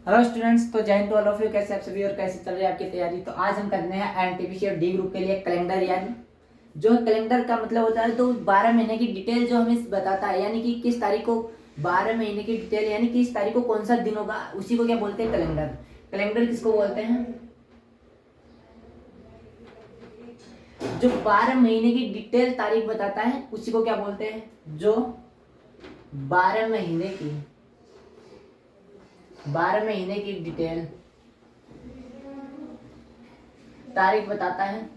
Hello students, तो जय हिंद टू ऑल ऑफ यू। कैसे आप सभी और कैसे चल रही है आपकी तैयारी। तो आज हम करने हैं एनटीपीसी और डी ग्रुप के लिए कैलेंडर, यानी जो कैलेंडर का मतलब होता है तो 12 महीने की डिटेल जो हमें बताता है, यानी कि किस तारीख को 12 महीने की डिटेल, यानी किस तारीख को कौन सा दिन होगा, उसी को क्या बोलते हैं, कैलेंडर। कैलेंडर किसको बोलते हैं? जो 12 महीने की डिटेल तारीख बताता है उसी को क्या बोलते हैं? जो 12 महीने की डिटेल तारीख बताता है,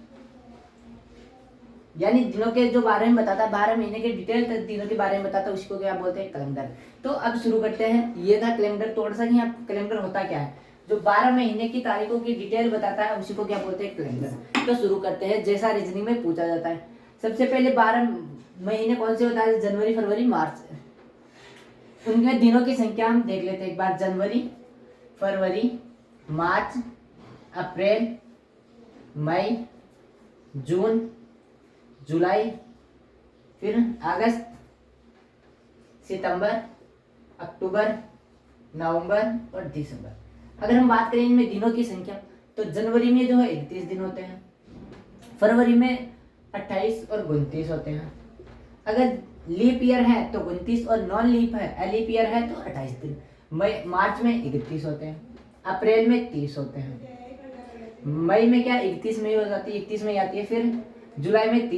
यानी दिनों के जो बारे में बताता है, 12 महीने के डिटेल दिनों के बारे में बताता है, उसको क्या बोलते हैं? कैलेंडर। तो अब शुरू करते हैं। ये था कैलेंडर। थोड़ा सा यहाँ कैलेंडर होता क्या है, जो 12 महीने की तारीखों की डिटेल बताता है उसी को क्या बोलते हैं? कैलेंडर। तो शुरू करते हैं जैसा रीजनिंग में पूछा जाता है। सबसे पहले 12 महीने कौन से होता है? जनवरी, फरवरी, मार्च। उनके दिनों की संख्या हम देख लेते हैं एक बार। जनवरी, फरवरी, मार्च, अप्रैल, मई, जून, जुलाई, फिर अगस्त, सितंबर, अक्टूबर, नवंबर और दिसंबर। अगर हम बात करें इनमें दिनों की संख्या, तो जनवरी में जो है 31 दिन होते हैं, फरवरी में 28 और 29 होते हैं। अगर लीप ईयर है तो 29, और नॉन लीप है, एलीप ईयर है तो 28 दिन। मई मार्च में 31 होते हैं, अप्रैल में 30 होते हैं, मई में क्या 31 मई हो जाती है, 31 मई आती है। फिर जुलाई में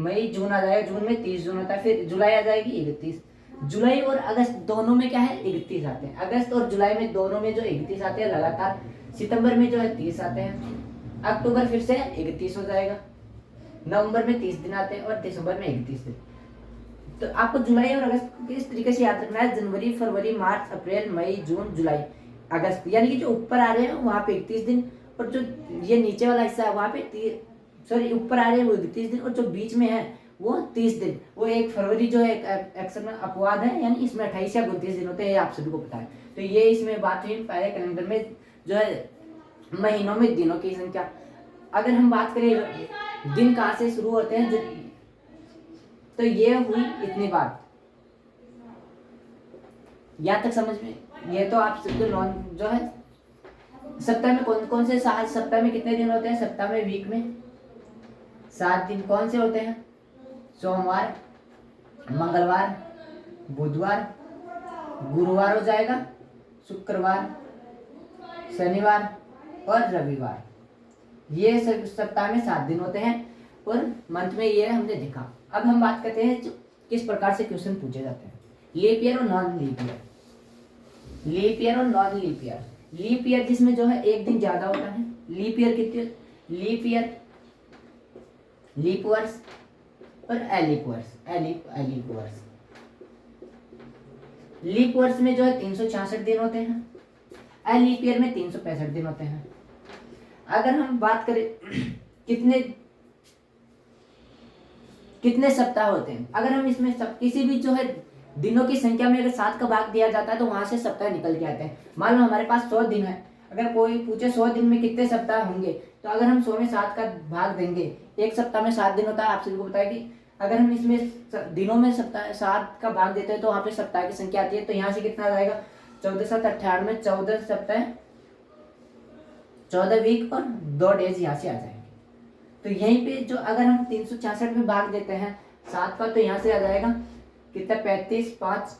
मई जून आ जाएगा, जून में 30 जून होता है, फिर जुलाई आ जाएगी 31। जुलाई और अगस्त दोनों में क्या है? 31 आते हैं। अगस्त और जुलाई में दोनों में जो 31 आते हैं लगातार। सितंबर में जो है 30 आते हैं, अक्टूबर फिर से 31 हो जाएगा, नवंबर में 30 दिन आते हैं और दिसंबर में 31 दिन। तो आपको जुलाई और अगस्त को किस तरीके से याद रखना है? जनवरी, फरवरी, मार्च, अप्रैल, मई, जून, जुलाई, अगस्त, यानी कि जो ऊपर आ रहे हैं वहां पे 31 दिन, और जो ये नीचे वाला हिस्सा है वहां पे ऊपर आ रहे हैं वो 31 दिन, और जो बीच में है वो 30 दिन। वो एक फरवरी जो है एक्शन में अपवाद है, यानी इसमें 28 या 29 दिन होते हैं, आप सभी को पता है। तो ये इसमें बात हुई पहले कैलेंडर में जो है महीनों में दिनों की संख्या। अगर हम बात करें दिन कहाँ से शुरू होते हैं, तो ये हुई इतनी बात। यहाँ तक समझ में? ये तो आप सबको नॉन जो है सप्ताह में कौन कौन से सप्ताह में कितने दिन होते हैं? सप्ताह में, वीक में 7 दिन। कौन से होते हैं? सोमवार, मंगलवार, बुधवार, गुरुवार हो जाएगा, शुक्रवार, शनिवार और रविवार। ये सप्ताह में 7 दिन होते हैं, और मंथ में ये हमने देखा। अब हम बात करते हैं किस प्रकार से क्वेश्चन पूछे जाते हैं। लीप ईयर और non leap year. Leap year और non leap year. Leap year जिसमें जो है एक दिन ज्यादा होता है। लीप ईयर कितने? लीप ईयर, लीप वर्ष और एलिप वर्ष। एलिप वर्ष। लीप वर्ष में जो है 366 दिन होते हैं, एलिप ईयर में 365 दिन होते हैं। अगर हम बात करें कितने सप्ताह होते हैं, अगर हम इसमें किसी भी जो है दिनों की संख्या में अगर 7 का भाग दिया जाता है तो वहां से सप्ताह निकल के आते हैं। मान लो हमारे पास 100 दिन है, अगर कोई पूछे 100 दिन में कितने सप्ताह होंगे, तो अगर हम 100 में 7 का भाग देंगे, एक सप्ताह में 7 दिन होता है। आप सभी को बताया कि अगर हम इसमें दिनों में सप्ताह 7 का भाग देते हैं तो वहां पे सप्ताह की संख्या आती है। तो यहाँ से कितना आ जाएगा? 14 7 18 में 14 सप्ताह, 14 वीक और 2 डेज यहाँ से आ जाएंगे। तो यहीं पे जो अगर हम 366 में भाग देते हैं 7 का, तो यहाँ से आ जाएगा कितना? 35, 5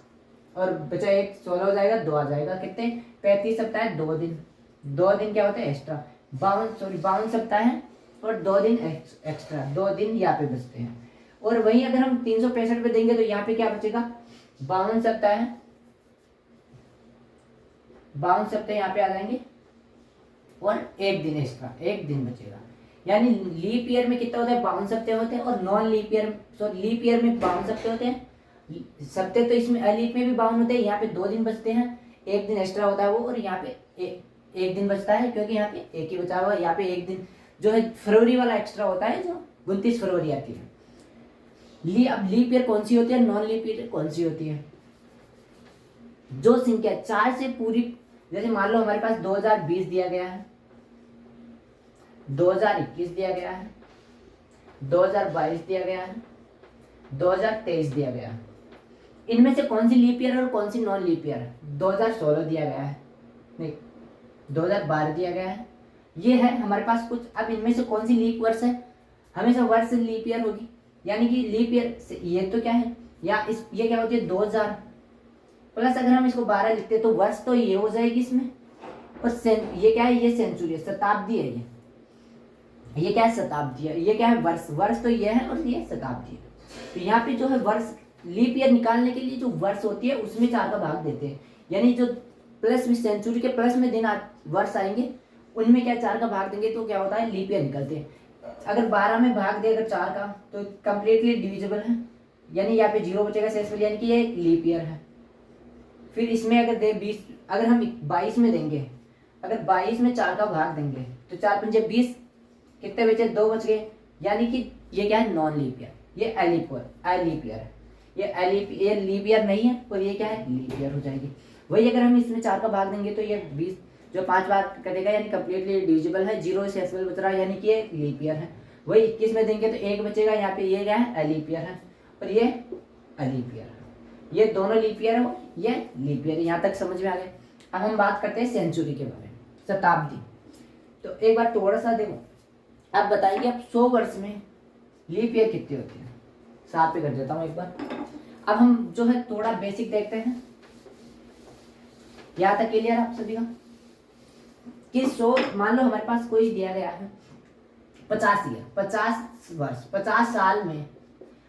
और बचा 1, 16 हो जाएगा, 2 आ जाएगा। कितने? 35 सप्ताह है, 2 दिन। 2 दिन क्या होते हैं? एक्स्ट्रा। 52 सप्ताह है और 2 दिन एक्स्ट्रा, 2 दिन यहाँ पे बचते हैं। और वहीं अगर हम 365 पे देंगे तो यहाँ पे क्या बचेगा? 52 सप्ताह है, 52 सप्ताह यहाँ पे आ जाएंगे, और 1 दिन एक्स्ट्रा, 1 दिन बचेगा। यानी लीप ईयर में कितना होता है? 52 सप्ताह होते हैं, और non leap year, leap year में 52 सप्ताह होते हैं। सप्ताह तो इसमें लीप में भी 52 होते हैं, यहाँ पे 2 दिन बचते हैं, 1 दिन एक्स्ट्रा होता है वो, और यहाँ पे एक दिन बचता है, क्योंकि यहाँ पे एक ही बचा हुआ है। यहाँ पे 1 दिन जो है फरवरी वाला एक्स्ट्रा होता है, जो 29 फरवरी आती है। अब लीप ईयर कौन सी होती है, नॉन लीप ईयर कौन सी होती है? जो संख्या 4 से पूरी, जैसे मान लो हमारे पास 2020 दिया गया है, 2021 दिया गया है, 2022 दिया गया है, 2023 दिया गया है। इनमें से कौन सी लीप ईयर और कौन सी नॉन लीप ईयर? 2016 दिया गया है, नहीं 2012 दिया गया है, ये है हमारे पास कुछ। अब इनमें से कौन सी लीप वर्ष है, हमेशा वर्ष लीप ईयर होगी, यानी कि लीप ईयर से ये तो क्या है, या इस ये क्या होती है 2000 प्लस अगर हम इसको 12 लिखते हैं तो वर्ष तो ये हो जाएगी इसमें, और ये क्या है, ये सेंचुरी है, शताब्दी है ये क्या है, शताब्दी है, ये क्या है वर्ष, वर्ष तो ये है और ये शताब्दी है। तो यहाँ पे जो है वर्ष लीप ईयर निकालने के लिए जो वर्ष होती है उसमें 4 का भाग देते हैं, यानी जो प्लस में सेंचुरी के प्लस में दिन वर्ष आएंगे उनमें क्या 4 का भाग देंगे तो क्या होता है लीप ईयर निकलते हैं। अगर 12 में भाग दे अगर 4 का तो कंप्लीटली डिविजिबल है, यानी यहाँ पे 0 बचेगा शेषफल, यानी कि ये एक लीप ईयर है। फिर इसमें अगर दे 20, अगर हम 22 में देंगे, अगर 22 में 4 का भाग देंगे तो 4 पंजे 20, कितने बचे 2 बच गए, यानी कि ये क्या है नॉन लीप ईयर, ये एलीप ईयर है, ये लीप ईयर नहीं है और ये क्या है लीप ईयर हो जाएगी। वही अगर हम इसमें 4 का भाग देंगे तो ये 20 जो 5 बार कटेगा, यानी कंप्लीटली डिविजिबल है, 0 से शेषफल बच रहा है, यानी कि ये लीप ईयर है। वही 21 में देंगे तो 1 बचेगा, यहाँ पे ये क्या है एलीप ईयर है और ये एलीप ईयर है, ये दोनों लीप ईयर है, ये लीप ईयर। यहाँ तक समझ में आ गया। अब हम बात करते हैं सेंचुरी के बारे में, शताब्दी। तो एक बार थोड़ा सा देखो, अब बताइए अब 100 वर्ष में लीप ईयर कितनी होती है, साथ पे कर देता हूँ एक बार। अब हम जो है थोड़ा बेसिक देखते हैं, यहाँ तक क्लियर आप सभी का कि 100 मान लो हमारे पास कोई दिया गया है 50 ईयर, 50 वर्ष, 50 साल में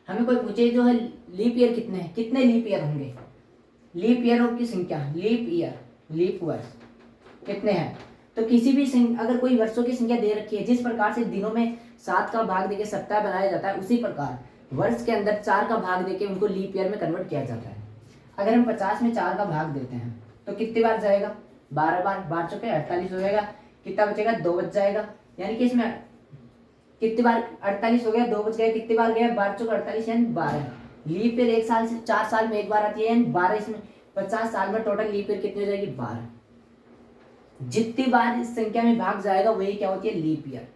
हमें कोई पूछे जो है लीप ईयर कितने हैं, कितने लीप ईयर होंगे, लीप ईयरों की संख्या, लीप ईयर, लीप वर्ष कितने हैं। तो किसी भी अगर कोई वर्षों की संख्या दे रखी है, जिस प्रकार से दिनों में 7 का भाग देके सप्ताह बनाया जाता है, उसी प्रकार वर्ष के अंदर 4 का भाग देके उनको लीप ईयर में कन्वर्ट किया जाता है। अगर हम 50 में 4 का भाग देते हैं तो कितनी बार जाएगा, 12 बार, 12 चौके 48 हो जाएगा, कितना बचेगा 2 बच जाएगा, यानी कि इसमें कितनी बार 48 हो गया, 2 बच गया, कितनी बार गया 12 चौके 48 यानी 12। लीप ईयर 1 साल से 4 साल में एक बार आती है, यानी 12, इसमें 50 साल में टोटल लीप ईयर कितनी हो जाएगी 12। जितनी बार इस संख्या में भाग जाएगा वही क्या होती है लीप ईयर।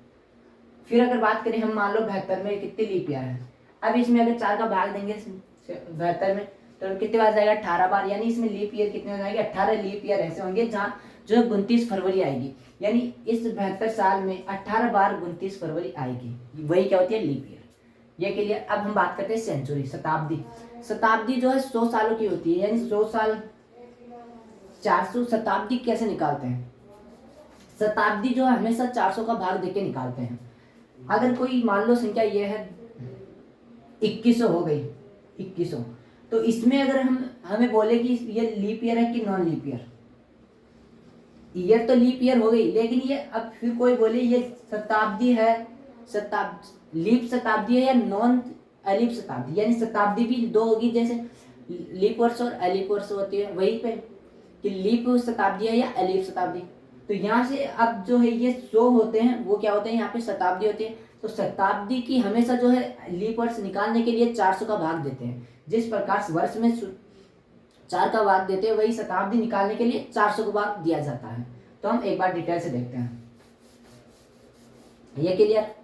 फिर अगर बात करें हम मान लो 72 में कितनी लीप ईयर है, अब इसमें अगर 4 का भाग देंगे 72 में तो कितनी बार जाएगा 18 बार, यानी इसमें लीप ईयर कितने हो जाएंगे 18 लीप ईयर ऐसे होंगे जहाँ जो 29 फरवरी आएगी, यानी इस 72 साल में 18 बार 29 फरवरी आएगी, वही क्या होती है लीप ईयर। ये क्लियर। अब हम बात करते हैं सेंचुरी, शताब्दी। शताब्दी जो है 100 सालों की होती है, यानी 100 साल 400। शताब्दी कैसे निकालते हैं, शताब्दी जो है हमेशा 400 का भाग देके निकालते हैं। अगर कोई मान लो संख्या ये है 2100 हो गई, 2100, तो इसमें अगर हमें बोले कि ये लीप ईयर है कि नॉन लीप ईयर, ईयर तो लीप ईयर हो गई, लेकिन ये अब फिर कोई बोले ये शताब्दी है, लीप शताब्दी है या नॉन एलिप शताब्दी, यानी शताब्दी भी 2 होगी, जैसे लीप वर्ष और एलिप वर्ष होती है, वहीं पे कि लीप शताब्दी है या एलिप शताब्दी। तो यहाँ से अब जो है ये 100 होते हैं वो क्या होते हैं यहाँ पे शताब्दी होती है। तो शताब्दी की हमेशा जो है लीप वर्ष निकालने के लिए 400 का भाग देते हैं, जिस प्रकार वर्ष में 4 का भाग देते हैं वही शताब्दी निकालने के लिए 400 का भाग दिया जाता है। तो हम एक बार डिटेल से देखते हैं, ये क्लियर।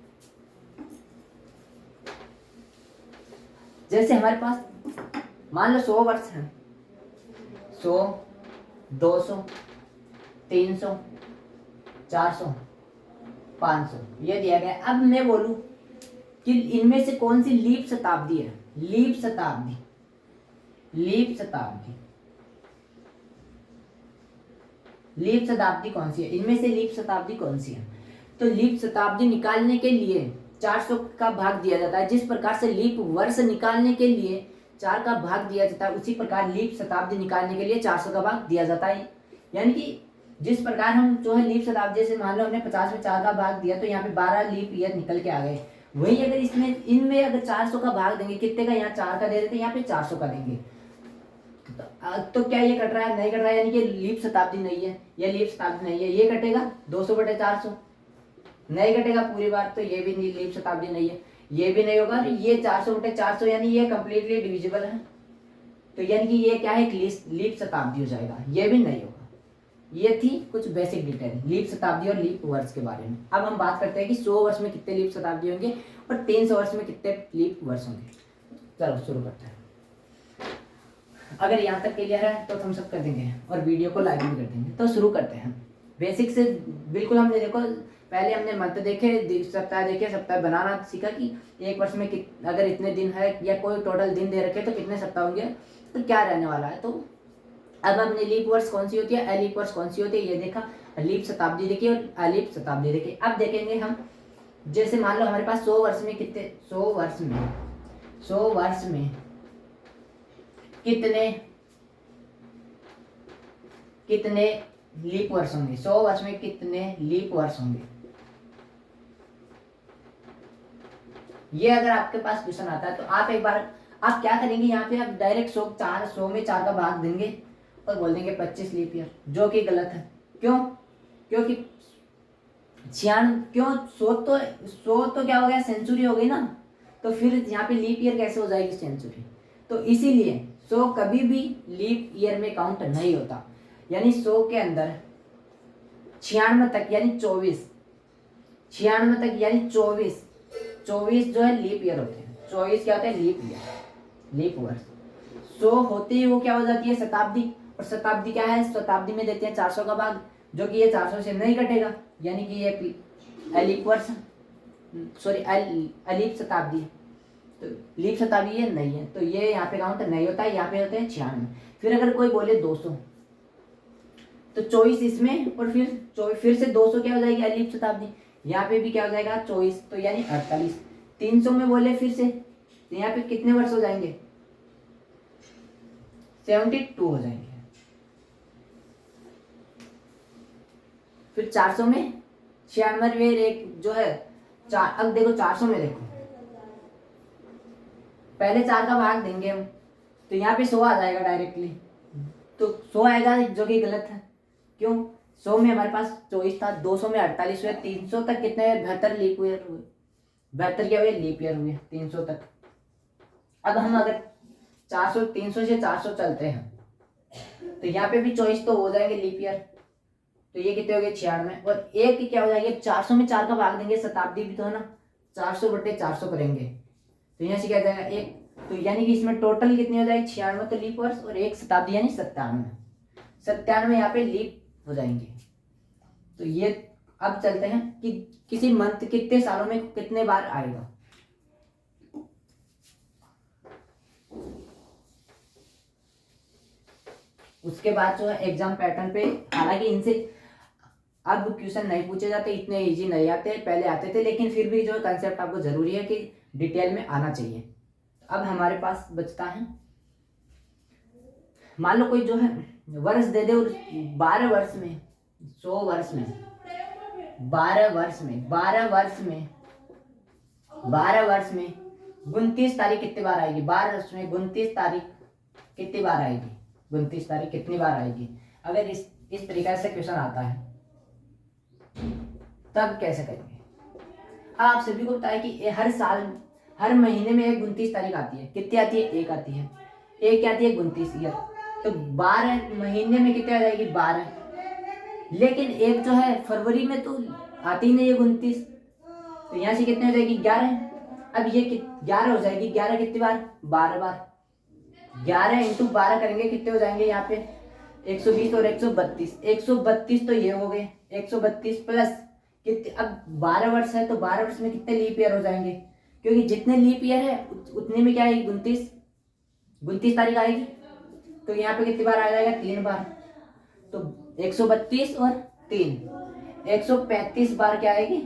जैसे हमारे पास मान लो 100 वर्ष है, 100, 200, 300, 400, 500 ये दिया गया। अब मैं बोलूं कि इनमें से कौन सी लीप शताब्दी है, लीप शताब्दी, लीप शताब्दी, लीप शताब्दी कौन सी है, इनमें से लीप शताब्दी कौन सी है। तो लीप शताब्दी निकालने के लिए 400 का भाग दिया जाता है, जिस प्रकार से लीप वर्ष निकालने के लिए 4 का भाग दिया जाता है, उसी प्रकार लीप शताब्दी निकालने के लिए 400 का भाग दिया जाता है। यानी कि जिस प्रकार हम जो है लीप शताब्दी से मान लो हमने 50 में 4 का भाग दिया तो यहाँ पे 12 लीप ईयर निकल के आ गए। वही अगर इसमें इनमें अगर 400 का भाग देंगे, कितने का, यहाँ 4 का दे देते, यहाँ पे 400 का देंगे, तो क्या ये कट रहा है, नहीं कट रहा है, यानी कि लीप शताब्दी नहीं है, ये लीप शताब्दी नहीं है। ये कटेगा 200/400, नहीं कटेगा पूरी बार, तो ये भी लीप शताब्दी नहीं है, ये भी नहीं होगा। ये 400/400 यानी ये कंप्लीटली डिविजिबल है, तो यानी कि ये क्या है लीप शताब्दी हो जाएगा, ये भी नहीं होगा। ये थी कुछ बेसिक डिटेल लीप शताब्दी और लीप वर्ष के बारे में। अब हम बात करते हैं कि 100 वर्ष में कितने लीप शताब्दी होंगे और 300 वर्ष में कितने लीप वर्ष होंगे। चलो शुरू करते हैं। अगर यहाँ तक क्लियर है तो थम्स अप कर देंगे और वीडियो को लाइक भी कर देंगे। तो शुरू करते हैं। बेसिक से बिल्कुल हमने देखो पहले हमने मंथ देखे, सप्ताह देखे, सप्ताह बनाना सीखा कि एक वर्ष में अगर इतने दिन है या कोई टोटल दिन दे रखे तो कितने सप्ताह होंगे, तो क्या रहने वाला है। तो अब हमने लीप वर्ष कौन सी होती है, अलीप वर्ष कौन सी होती है ये देखा, लीप शताब्दी देखी और अलीप शताब्दी देखी। अब देखेंगे हम, जैसे मान लो हमारे पास 100 वर्ष में कितने, 100 वर्ष में कितने लीप वर्ष होंगे, 100 वर्ष में कितने लीप वर्ष होंगे। ये अगर आपके पास क्वेश्चन आता है तो आप एक बार आप क्या करेंगे, यहाँ पे आप डायरेक्ट 100 में 4 का भाग देंगे और बोल देंगे 25 लीप ईयर, जो कि गलत है। क्यों? क्योंकि 100 तो क्या हो गया, सेंचुरी हो गई ना, तो फिर यहाँ पे लीप ईयर कैसे हो जाएगी सेंचुरी। तो इसीलिए 100 कभी भी लीप ईयर में काउंट नहीं होता। यानी 100 के अंदर 96 तक यानी 24 24 जो है लीप ईयर होते हैं। 24 क्या होते हैं, लीप ईयर, लीप वर्ष। 100 होते ही वो क्या हो जाती है, शताब्दी। और शताब्दी क्या है, शताब्दी में देते हैं 400 का भाग, जो कि ये 400 से नहीं कटेगा, यानी कि ये अलीप वर्ष, सॉरी अलीप शताब्दी। तो लीप शताब्दी ये नहीं है, तो ये यहाँ पे काउंट नहीं होता है, यहाँ पे होते हैं 96। फिर अगर कोई बोले 200 तो 24 इसमें और फिर से 200 क्या हो जाएगी, अलीप शताब्दी। यहाँ पे भी क्या हो जाएगा 24, तो यानी 48। 300 में बोले फिर से, तो यहाँ पे कितने वर्ष हो जाएंगे, 72 हो जाएंगे। फिर 400 में 96 एक जो है अब देखो 400 में देखो, पहले 4 का भाग देंगे हम, तो यहाँ पे 100 आ जाएगा डायरेक्टली, तो 100 आएगा, जो कि गलत है। क्यों? 100 में हमारे पास 24 था, 200 में 48 हुए, 300 तक कितने 72 लीप ईयर हुए, 72 क्या हुए, लीप ईयर हुए 300 तक। अब हम अगर 300 से 400 चलते हैं तो यहाँ पे भी 24 तो हो जाएंगे लीप ईयर, तो ये कितने हो गए 96। और एक क्या हो जाएंगे, 400 में 4 का भाग देंगे, शताब्दी भी तो है ना, 400/400 करेंगे, तो यहाँ से क्या जाएगा एक, तो यानी कि इसमें टोटल कितनी हो जाएगी 96 तो लीप वर्ष, और एक शताब्दी यानी 97 यहाँ पे लीप हो जाएंगे। तो ये अब चलते हैं कि किसी मंथ कितने सालों में कितने बार आएगा। उसके बाद जो है एग्जाम पैटर्न पे, हालांकि इनसे अब क्वेश्चन नहीं पूछे जाते, इतने इजी नहीं आते, पहले आते थे, लेकिन फिर भी जो कंसेप्ट आपको जरूरी है कि डिटेल में आना चाहिए। अब हमारे पास बचता है, मान लो कोई जो है वर्ष दे दे और 12 वर्ष में, 100 वर्ष में 12 वर्ष में 29 तारीख कितनी बार आएगी, 12 वर्ष में 29 तारीख कितनी बार आएगी, 29 तारीख कितनी बार आएगी। अगर इस तरीके से क्वेश्चन आता है तब कैसे करेंगे। आप सभी को पता है कि हर साल हर महीने में एक 29 तारीख आती है, कितनी आती है, एक आती है, एक क्या आती है 29 ईयर, तो 12 महीने में कितने आ जाएगी 12। लेकिन एक जो है फरवरी में तो आती ही नहीं है 29, तो यहाँ से कितने हो जाएगी 11। अब ये 11 हो जाएगी, 11 कितनी बार, 12 बार, 11 × 12 करेंगे कितने हो जाएंगे यहाँ पे 120 और 132, 132 तो ये हो गए, 132 प्लस कितने, अब 12 वर्ष है तो 12 वर्ष में कितने लीप ईयर हो जाएंगे, क्योंकि जितने लीप ईयर है उतने में क्या आएगी 29 तारीख आएगी, तो यहाँ पे कितनी बार आ जाएगा 3 बार, तो 132 और 3 135 बार क्या आएगी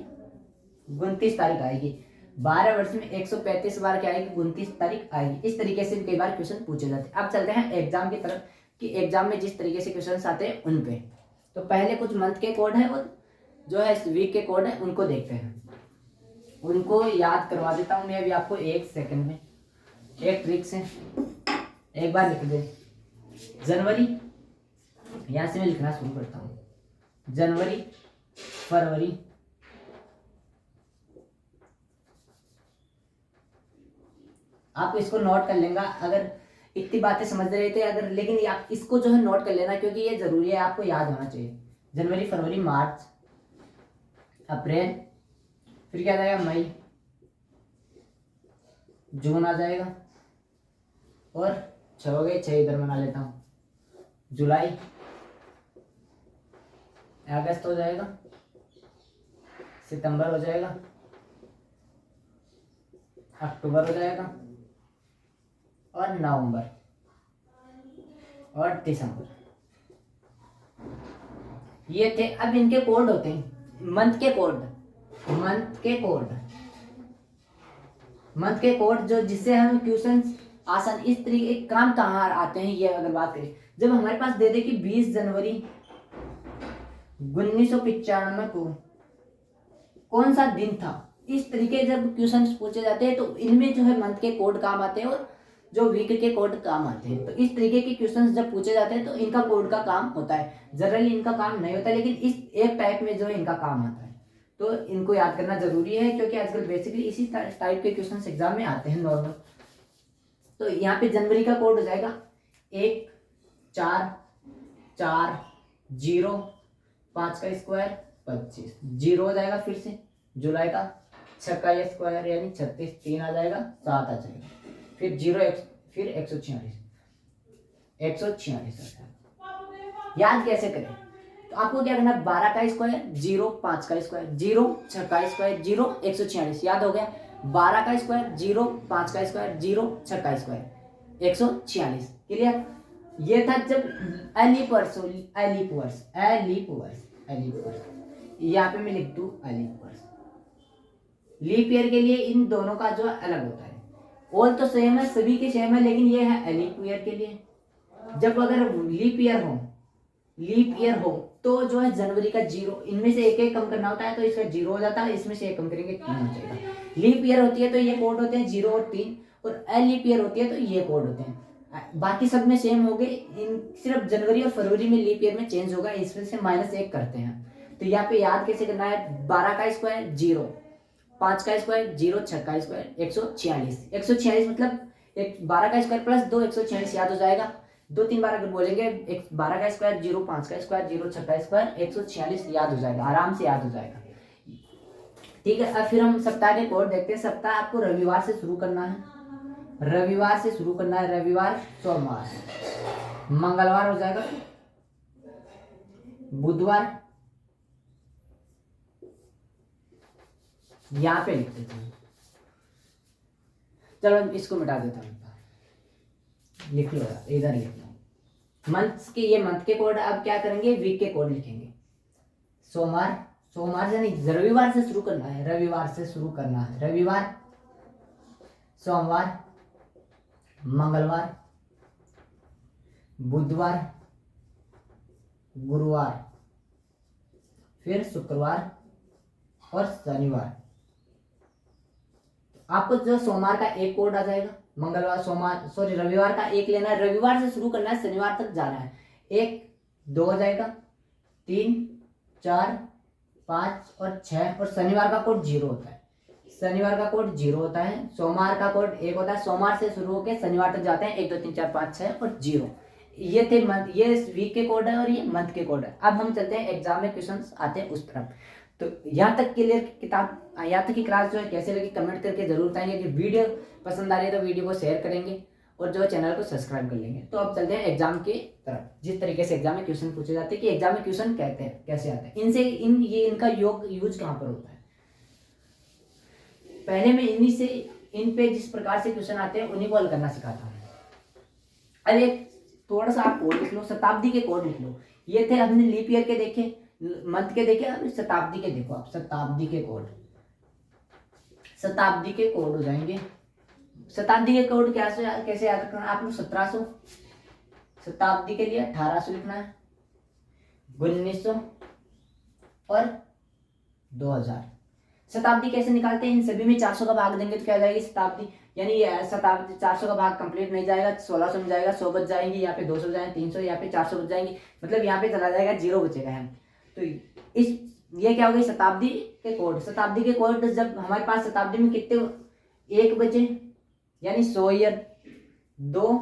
29 तारीख आएगी। 12 वर्ष में 135 बार क्या आएगी 29 तारीख आएगी। इस तरीके से कई बार क्वेश्चन पूछे जाते हैं। अब चलते हैं एग्जाम की तरफ कि एग्जाम में जिस तरीके से क्वेश्चन आते हैं उन पे। तो पहले कुछ मंथ के कोड है और जो है वीक के कोड है उनको देखते हैं, उनको याद करवा देता हूँ मैं अभी आपको 1 सेकंड में, एक ट्रिक से। एक बार लिख दे जनवरी, यहाँ से मैं लिखना शुरू करता हूँ, जनवरी, फरवरी, आप इसको नोट कर लेंगे अगर इतनी बातें समझ रहे थे अगर, लेकिन आप इसको जो है नोट कर लेना क्योंकि ये जरूरी है, आपको याद होना चाहिए। जनवरी, फरवरी, मार्च, अप्रैल, फिर क्या आ जाएगा मई, जून आ जाएगा और 6 हो गए, 6 इधर बना लेता हूँ। जुलाई, अगस्त हो जाएगा, सितंबर हो जाएगा, अक्टूबर हो जाएगा, और नवंबर और दिसंबर। ये थे। अब इनके कोड होते हैं, मंथ के कोड, मंथ के कोड, मंथ के कोड जो जिससे हम क्वेश्चन आसान इस तरीके काम कहाँ आते हैं। ये अगर बात करें, जब हमारे पास दे दे कि 20 जनवरी 1995 को कौन सा दिन था, इस तरीके जब क्वेश्चन पूछे जाते हैं तो इनमें जो है मंथ के कोड काम आते हैं और जो वीक के कोड काम आते हैं। तो इस तरीके के क्वेश्चंस जब पूछे जाते हैं तो इनका कोड का काम होता है। जनरली इनका काम नहीं होता, लेकिन इस एक टाइप में जो है इनका काम आता है। तो इनको याद करना जरूरी है, क्योंकि आजकल बेसिकली इसी टाइप के क्वेश्चंस एग्जाम में आते हैं नॉर्मल। तो यहाँ पे जनवरी का कोड हो जाएगा 1440, 5 का स्क्वायर 25, 0 हो जाएगा फिर से। जुलाई का 6 का स्क्वायर यानी 36, 3 आ जाएगा, 7 आ जाएगा, फिर 0 फिर 146 याद कैसे करें? तो आपको क्या करना है, 12 का स्क्वायर 0, 5 का स्क्वायर 0, 6 का स्क्वायर 0, 146 याद हो गया। 12 का स्क्वायर 0, 5 का स्क्वायर 0, 6 का स्क्वायर 146। क्लियर? ये था जब एलिप वर्स। यहाँ पे मैं लिख दूं एलिप वर्स। लीप ईयर के लिए इन दोनों का जो अलग होता है। ऑल तो सेम है, सभी के सेम है, लेकिन ये है एलिप ईयर के लिए। जब अगर लीप ईयर हो तो जो है जनवरी का 0, इनमें से एक एक कम करना होता है, तो इसका 0 हो जाता है, इसमें से एक कम करेंगे 3 हो जाएगा। लीप ईयर होती है तो ये कोड होते हैं 0 और 3, और एलिप ईयर होती है तो ये कोड होते हैं। बाकी सब में सेम हो गए, सिर्फ जनवरी और फरवरी में लीप ईयर में चेंज होगा, इसमें से -1 करते हैं। तो यहाँ पे याद कैसे करना है, 12 का स्क्वायर 0, 5 का स्क्वायर 0, 6 का स्क्वायर 146 मतलब 12 का स्क्वायर प्लस 2 146 याद हो जाएगा। 2-3 बार अगर बोलेंगे 12 का स्क्वायर 0, 5 का स्क्वायर 0, 6 का स्क्वायर 146 याद हो जाएगा, आराम से याद हो जाएगा। ठीक है, अब फिर हम सप्ताह के कोड देखते हैं। सप्ताह आपको रविवार से शुरू करना है, रविवार सोमवार, मंगलवार हो जाएगा, बुधवार, यहाँ पे लिख देते हैं, चलो इसको मिटा देता हूँ, लिख लो इधर लिख लो मंथ के, ये मंथ के कोड। अब क्या करेंगे, वीक के कोड लिखेंगे। सोमवार से नहीं, रविवार से शुरू करना है, रविवार, सोमवार, मंगलवार, बुधवार, गुरुवार, फिर शुक्रवार और शनिवार। आपको जो सोमवार का एक कोड आ जाएगा, रविवार का एक लेना है, रविवार से शुरू करना है, शनिवार तक जाना है। 1 2 हो जाएगा, 3 4 5 और 6, और शनिवार का कोड 0 होता है। सोमवार का कोड 1 होता है, सोमवार से शुरू होकर शनिवार तक जाते हैं, 1 2 3 4 5 6 और 0। ये थे मंथ, ये वीक के कोड है और ये मंथ के कोड है। अब हम चलते हैं एग्जाम में क्वेश्चन आते हैं उस तरफ। तो यहाँ तक क्लियर किताब, यहाँ तक की क्लास जो है कैसे लगी कमेंट करके जरूर बताएंगे। कि वीडियो पसंद आ रही है तो वीडियो को शेयर करेंगे और जो चैनल को सब्सक्राइब कर लेंगे। तो अब चलते हैं एग्जाम की तरफ, जिस तरीके से एग्जाम में क्वेश्चन पूछे जाते हैं कि एग्जाम में क्वेश्चन कहते हैं कैसे आते हैं, इनका यूज कहाँ पर होता है। पहले मैं इन पे जिस प्रकार से क्वेश्चन आते हैं उन्हीं को हल करना सिखाता हूँ। अब एक थोड़ा सा आप कोड लिख लो, शताब्दी के कोड लिख लो। ये थे, हमने लीप ईयर के देखे, मंथ के देखे, अब शताब्दी के देखो। आप शताब्दी के कोड हो जाएंगे। शताब्दी के कोड कैसे याद रखना है, आप लोग 1700, शताब्दी के लिए 1800 लिखना है, 1900 और 2000। शताब्दी कैसे निकालते हैं, इन सभी में 400 का भाग देंगे तो क्या जाएगी शताब्दी, यानी शताब्दी 400 का भाग कंप्लीट नहीं जाएगा, 1600 में जाएगा, 100 बच जाएंगे, यहाँ पे 200 जाएंगे, 300, यहाँ पे 400 बच जाएंगे, मतलब यहाँ पे चला जाएगा, 0 बचेगा है। तो ये क्या हो गई शताब्दी के कोड। शताब्दी के कोड जब हमारे पास शताब्दी में कितने 1 बचे, यानी 100 ईयर, 2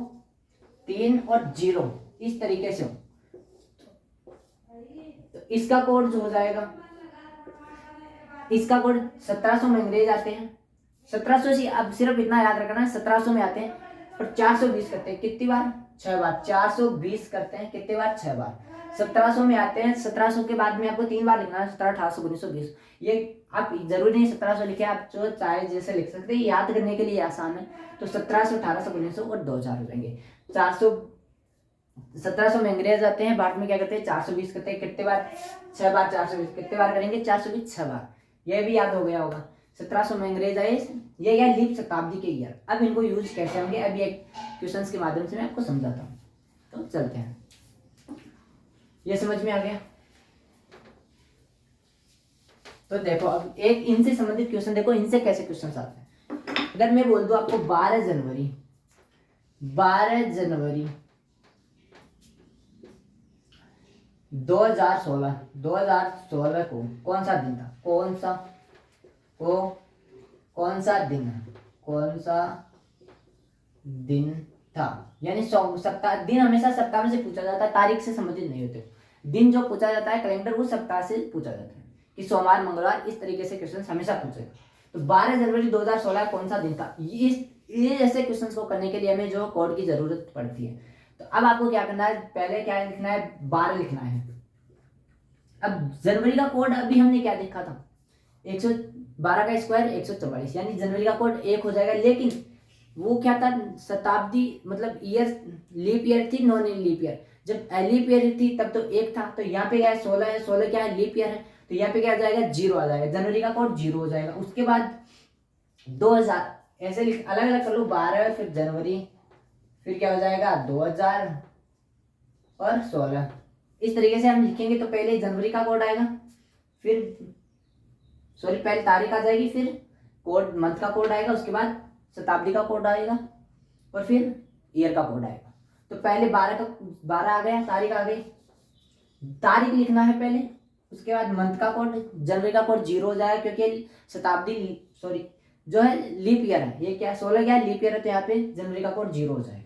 3 और 0 इस तरीके से हो, तो इसका कोड जो हो जाएगा, इसका कोड 1700 में अंग्रेज आते हैं। 1700 से अब सिर्फ इतना याद रखना है, 1700 में आते हैं और 420 करते हैं कितनी बार, 6 बार। 420 करते हैं कितने बार, 6 बार। 1700 में आते हैं, 1700 के बाद में आपको 3 बार लिखना है, 17, 1800, 1920। ये आप जरूरी नहीं 1700 लिखे, आप जो चाहे जैसे लिख सकते हैं, याद करने के लिए आसान है। तो 1700, 1800, 1900 और 2000 हो जाएंगे। 400, 1700 में अंग्रेज आते हैं, भारत में क्या करते हैं, 420 करते हैं कितने बार, 6 बार। 420 कितने बार करेंगे, 420 6 बार। यह भी याद हो गया होगा। 1700 में अंग्रेज आए, ये क्या, लीप शताब्दी के ईयर। अब इनको यूज कैसे होंगे, अभी एक क्वेश्चंस के माध्यम से मैं आपको समझाता हूँ। तो चलते हैं, ये समझ में आ गया। तो देखो अब एक इनसे संबंधित क्वेश्चन देखो, इनसे कैसे क्वेश्चन आते हैं। अगर मैं बोल दूं आपको 12 जनवरी 2016 को कौन सा दिन था, कौन सा दिन था। यानी सप्ताह, दिन हमेशा सप्ताह में से पूछा जाता है, तारीख से संबंधित नहीं होते। दिन जो पूछा जाता है कैलेंडर, वो सप्ताह से पूछा जाता है कि सोमवार, मंगलवार, इस तरीके से क्वेश्चन हमेशा पूछेगा। तो 12 जनवरी 2016 कौन सा दिन था, ये ऐसे क्वेश्चंस को करने के लिए हमें जो कोड की जरूरत पड़ती है। तो अब आपको क्या करना है, पहले क्या लिखना है, 12 लिखना है। अब जनवरी का कोड अभी हमने क्या देखा था, 112 का स्क्वायर 144, यानी जनवरी का कोड 1 हो जाएगा। लेकिन वो क्या था, शताब्दी मतलब ईयर, लीप ईयर थी, नॉन लीप ईयर। जब लीप ईयर थी तब तो 1 था, तो यहाँ पे क्या है 16 है, 16 क्या है, लीप ईयर है, तो यहाँ पे क्या आ जाएगा, 0 आ जाएगा, जनवरी का कोड 0 हो जाएगा। उसके बाद 2000 ऐसे अलग अलग कर लो, 12 फिर जनवरी, फिर क्या हो जाएगा 2000 और 16, इस तरीके से हम लिखेंगे। तो पहले जनवरी का कोड आएगा, फिर सॉरी पहले तारीख आ जाएगी, फिर कोड मंथ का कोड आएगा, उसके बाद शताब्दी का कोड आएगा, और फिर ईयर का कोड आएगा। तो पहले 12 आ गया, तारीख आ गई, तारीख लिखना है पहले, उसके बाद मंथ का कोड, जनवरी का कोड 0 हो जाएगा क्योंकि शताब्दी सॉरी जो है लीप ईयर है, ये क्या 16 क्या है, लीप ईयर है, तो यहाँ पे जनवरी का कोड 0 हो जाएगा।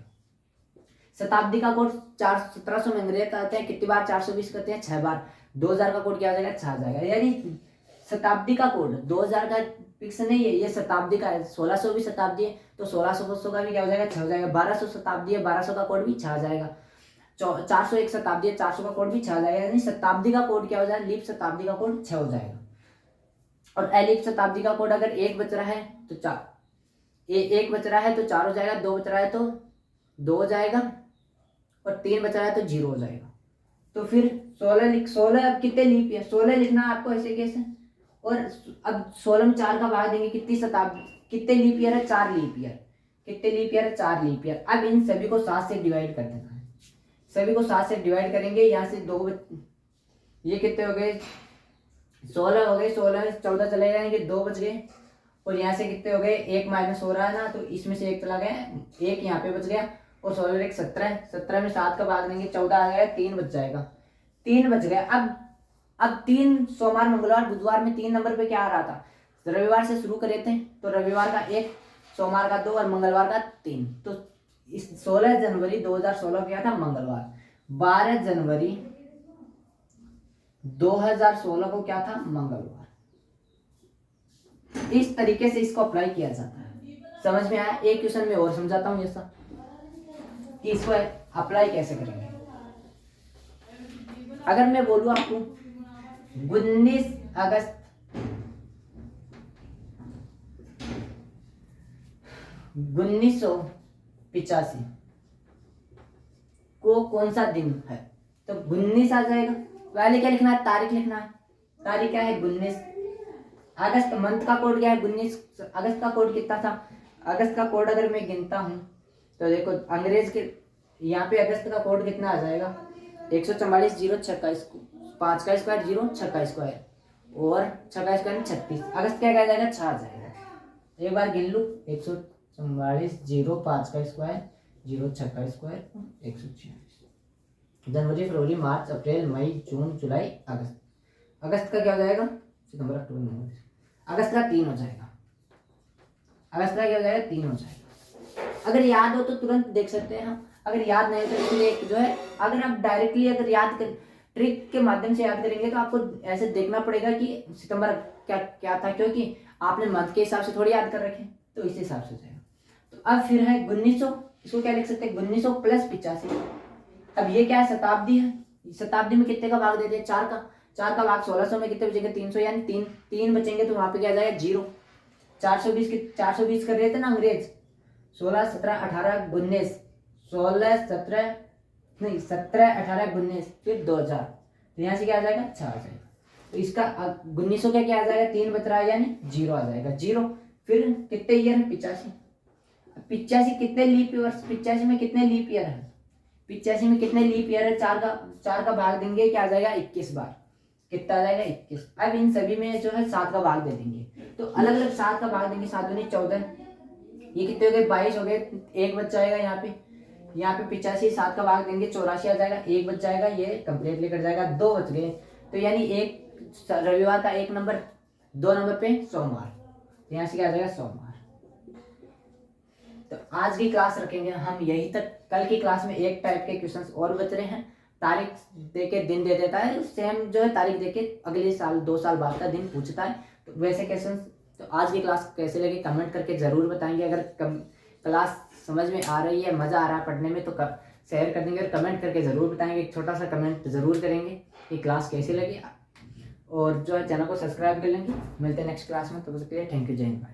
शताब्दी का कोड 1700 में अंग्रेज आते हैं कितनी बार, 420 करते हैं 6 बार। 2000 का कोड क्या हो जाएगा, 6 आ जाएगा। यानी शताब्दी का कोड 2000 का फिक्स नहीं है, ये शताब्दी का है। 1600 भी शताब्दी है, तो 1600 का भी क्या हो जाएगा, 6 हो जाएगा। 1200 शताब्दी है, 1200 का कोड भी 6 आ जाएगा। 401 शताब्दी है, 400 का कोड भी 6 आ जाएगा। यानी शताब्दी का कोड क्या हो जाएगा, लीप शताब्दी का कोड 6 हो जाएगा। और एलिप शताब्दी का कोड अगर 1 बच रहा है तो 4, 1 बच रहा है तो 4 हो जाएगा, 2 बच रहा है तो 2 हो जाएगा, और 3 बच रहा है तो 0 हो जाएगा। तो फिर 16 अब कितने लीप ईयर, 16 लिखना है आपको ऐसे कैसे। और अब 16 में 4 का भाग देंगे, कितनी शताब्दी, कितने लीप ईयर है, 4 लीप ईयर। कितने लीप ईयर है, 4 लीप ईयर। अब इन सभी को 7 से डिवाइड कर देना है, सभी को 7 से डिवाइड करेंगे। यहाँ से 2, ये कितने हो गए, 16 हो गए, 16 में 14 चले जाएंगे, 2 बच गए। और यहाँ से कितने हो गए, 1 माइनस हो रहा है ना, तो इसमें से 1 चला गया, 1 यहाँ पे बच गया, और 16 1 17, 17 में 7 का भाग देंगे, 14 आ गया, 3 बच जाएगा, 3 बच गया। अब 3 सोमवार, मंगलवार, बुधवार में 3 नंबर पे क्या आ रहा था, रविवार से शुरू करे थे, तो रविवार का 1, सोमवार का 2 और मंगलवार का 3। तो इस 16 जनवरी 2016 क्या था, मंगलवार। 12 जनवरी 2016 को क्या था, मंगलवार। इस तरीके से इसको अप्लाई किया जाता है। समझ में आया। एक क्वेश्चन में और समझाता हूं ऐसा कि इसको अप्लाई कैसे करेंगे। अगर मैं बोलूं आपको 19 अगस्त 1985 को कौन सा दिन है, तो 19 आ जाएगा। पहले क्या लिखना है, तारीख लिखना है। तारीख क्या है, 19 अगस्त। मंथ का कोड क्या है, 19 अगस्त का कोड कितना था, अगस्त का कोड अगर मैं गिनता हूं तो देखो, अंग्रेज के यहाँ पे अगस्त का कोड कितना आ जाएगा, 144, 0 6 का 5 का स्क्वायर, 0 6 का स्क्वायर, और 6 का स्क्वायर 36। अगस्त क्या आ जाएगा, 6 आ जाएगा। एक बार गिन लूँ, 144, 0 5 का स्क्वायर, 0 6 का स्क्वायर, 146। जनवरी, फरवरी, मार्च, अप्रैल, मई, जून, जुलाई, अगस्त। अगस्त का क्या हो जाएगा, सितंबर, अक्टूबर, नवंबर। अगस्त का 3 हो जाएगा। अगस्त का क्या हो जाएगा, 3 हो जाएगा। अगर याद हो तो तुरंत देख सकते हैं हम, अगर याद नहीं हो तो इसलिए जो है, अगर आप डायरेक्टली अगर याद कर ट्रिक के माध्यम से याद करेंगे तो आपको ऐसे देखना पड़ेगा कि सितंबर क्या क्या था, क्योंकि आपने मंथ के हिसाब से थोड़ी याद कर रखे, तो इस हिसाब से हो जाएगा। तो अब फिर है 1900, इसको क्या लिख सकते हैं 1900 प्लस 85। अब ये क्या है शताब्दी है, शताब्दी में कितने का भाग देते हैं 4 का, 4 का भाग 1600 में कितने बचेंगे 300, यानी 3 बचेंगे तो वहां पे क्या आ जाएगा 0। 420 कर रहे थे ना अंग्रेज, 16 17 18 19, 16 17 नहीं 17 18 19 फिर 2000, तो यहाँ से क्या आ जाएगा 6 आ जाएगा। तो इसका 1900 का क्या आ जाएगा 3 बच रहा है यानी 0 आ जाएगा 0। फिर कितने ईयर है 85, 85 कितने लीप ईयर, 85 में कितने लीप ईयर है, 85 में कितने लीप ईयर है, 4 का भाग देंगे क्या आ जाएगा 21 बार, कितना आ जाएगा 21। अब इन सभी में जो है 7 का भाग दे देंगे, तो अलग अलग 7 का भाग देंगे, 7 दूनी 14, ये कितने हो गए 22 हो गए, एक बच जाएगा यहाँ पे 85 7 का भाग देंगे 84 आ जाएगा, एक बच जाएगा, ये कंप्लीटली कट जाएगा, 2 बच गए, तो यानी एक रविवार का 1 नंबर, 2 नंबर पे सोमवार, यहाँ से क्या आ जाएगा सोमवार। तो आज की क्लास रखेंगे हम यही तक, कल की क्लास में एक टाइप के क्वेश्चंस और बच रहे हैं, तारीख देके दिन दे देता है, सेम जो है तारीख देके अगले साल 2 साल बाद का दिन पूछता है, तो वैसे क्वेश्चंस। तो आज की क्लास कैसे लगी कमेंट करके जरूर बताएंगे, अगर क्लास समझ में आ रही है, मजा आ रहा है पढ़ने में तो शेयर कर देंगे और कमेंट करके जरूर बताएंगे, एक छोटा सा कमेंट जरूर करेंगे कि क्लास कैसी लगी, और जो है चैनल को सब्सक्राइब कर लेंगे। मिलते हैं नेक्स्ट क्लास में, तो बस थैंक यू, जय हिंद।